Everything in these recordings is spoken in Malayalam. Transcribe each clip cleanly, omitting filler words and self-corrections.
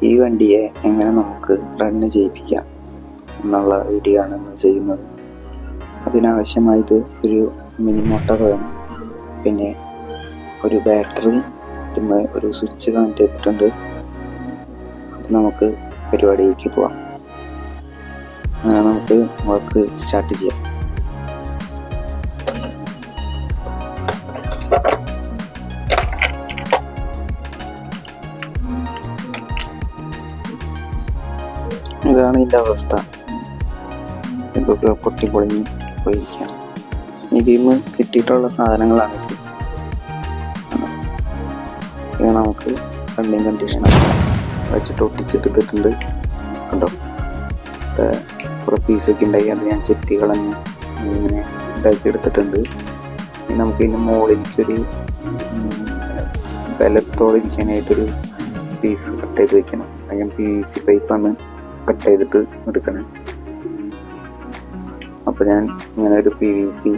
ഈ വണ്ടിയെ എങ്ങനെ നമുക്ക് റണ്ണ് ചെയ്യിപ്പിക്കാം എന്നുള്ള വീഡിയോ ആണ് ഇന്ന് ചെയ്യുന്നത്. അതിനാവശ്യമായത് ഒരു മിനി മോട്ടോർ വേണം, പിന്നെ ഒരു ബാറ്ററി, ഇതിന്മേൽ ഒരു സ്വിച്ച് കണക്ട് ചെയ്തിട്ടുണ്ട്. അത് നമുക്ക് പരിപാടിയിലേക്ക് പോവാം. അങ്ങനെ നമുക്ക് വർക്ക് സ്റ്റാർട്ട് ചെയ്യാം. ഇതാണ് ഇതിൻ്റെ അവസ്ഥ. ഇതൊക്കെ പൊട്ടിപ്പൊളിഞ്ഞ് പോയിരിക്കുകയാണ്. ഇതിൽ നിന്ന് കിട്ടിയിട്ടുള്ള സാധനങ്ങളാണിത്. ഇത് നമുക്ക് റണ്ണിങ് കണ്ടീഷനാണ് വെച്ചിട്ട് ഒട്ടിച്ചെടുത്തിട്ടുണ്ട്. കണ്ടോ, കുറേ പീസൊക്കെ ഉണ്ടായി. അത് ഞാൻ ചെത്തി കളഞ്ഞ് ഇങ്ങനെ ഇതാക്കി എടുത്തിട്ടുണ്ട്. നമുക്ക് ഇതിൻ്റെ മുകളിലേക്കൊരു ബലത്തോടെ ഇരിക്കാനായിട്ടൊരു പീസ് കട്ട് ചെയ്ത് വെക്കണം. ഞാൻ PVC പൈപ്പാണ് കട്ട് ചെയ്തിട്ട് എടുക്കണേ. അപ്പോൾ ഞാൻ ഇങ്ങനെ ഒരു PVC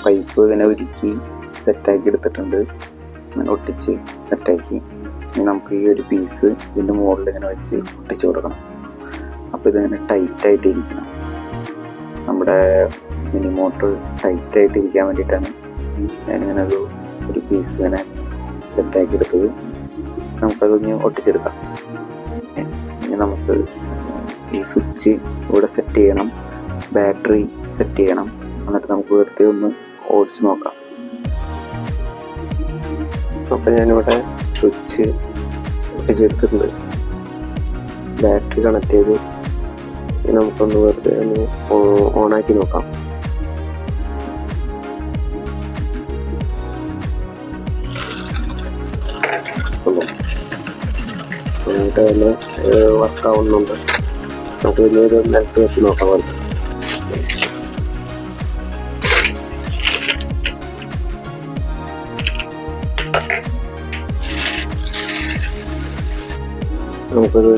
പൈപ്പ് ഇങ്ങനെ ഒരുക്കി സെറ്റാക്കി എടുത്തിട്ടുണ്ട്. ഇങ്ങനെ ഒട്ടിച്ച് സെറ്റാക്കി ഇനി നമുക്ക് ഈ ഒരു പീസ് ഇതിൻ്റെ മുകളിൽ ഇങ്ങനെ വെച്ച് ഒട്ടിച്ച് കൊടുക്കണം. അപ്പോൾ ഇതിങ്ങനെ ടൈറ്റായിട്ട് ഇരിക്കണം. നമ്മുടെ മിനി മോട്ടർ ടൈറ്റായിട്ട് ഇരിക്കാൻ വേണ്ടിയിട്ടാണ് ഞാനിങ്ങനെ ഒരു പീസ് ഇങ്ങനെ സെറ്റാക്കി എടുത്തത്. നമുക്കതൊന്ന് ഒട്ടിച്ചെടുക്കാം. ഇനി നമുക്ക് ഈ സ്വിച്ച് ഇവിടെ സെറ്റ് ചെയ്യണം, ബാറ്ററി സെറ്റ് ചെയ്യണം. എന്നിട്ട് നമുക്ക് വെറുതെ ഒന്ന് ഓടിച്ച് നോക്കാം. അപ്പോൾ ഞാനിവിടെ സ്വിച്ച് ഒട്ടിച്ചെടുത്തിട്ടുണ്ട്, ബാറ്ററി കണക്ട് ചെയ്ത് നമുക്കൊന്ന് വെറുതെ ഒന്ന് ഓണാക്കി നോക്കാം. തന്നെ വർക്കാവുന്നുണ്ട്. നമുക്ക് വലിയൊരു നിലത്ത് വെച്ച് നോക്കാം. പോലെ നമുക്കത്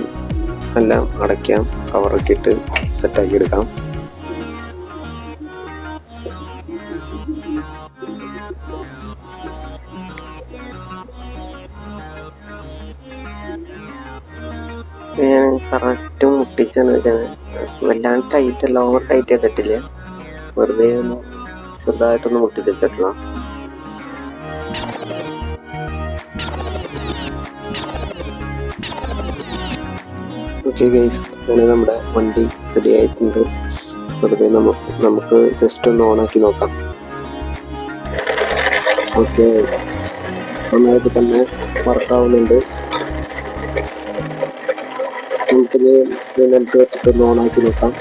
എല്ലാം അടയ്ക്കാം, കവറൊക്കെ ഇട്ട് സെറ്റാക്കി എടുക്കാം. ഞാൻ കറക്റ്റ് മുട്ടിച്ചാന്ന് വെച്ചാൽ വല്ലാണ്ട് ടൈറ്റ് അല്ല, ഓവർ ടൈറ്റ് ചെയ്തിട്ടില്ല, വെറുതെ ഒന്ന് ചെറുതായിട്ടൊന്ന് മുട്ടിച്ച് വെച്ചിട്ടുള്ള. ഓക്കെ ഗൈസ്, അങ്ങനെ നമ്മുടെ വണ്ടി റെഡി ആയിട്ടുണ്ട്. വെറുതെ നമുക്ക് ജസ്റ്റ് ഒന്ന് ഓണാക്കി നോക്കാം. ഓക്കെ, നന്നായിട്ട് തന്നെ വർക്കാവുന്നുണ്ട്. നമുക്കിത് നിലത്ത് വെച്ചിട്ടൊന്ന് ഓണാക്കി നോക്കാം.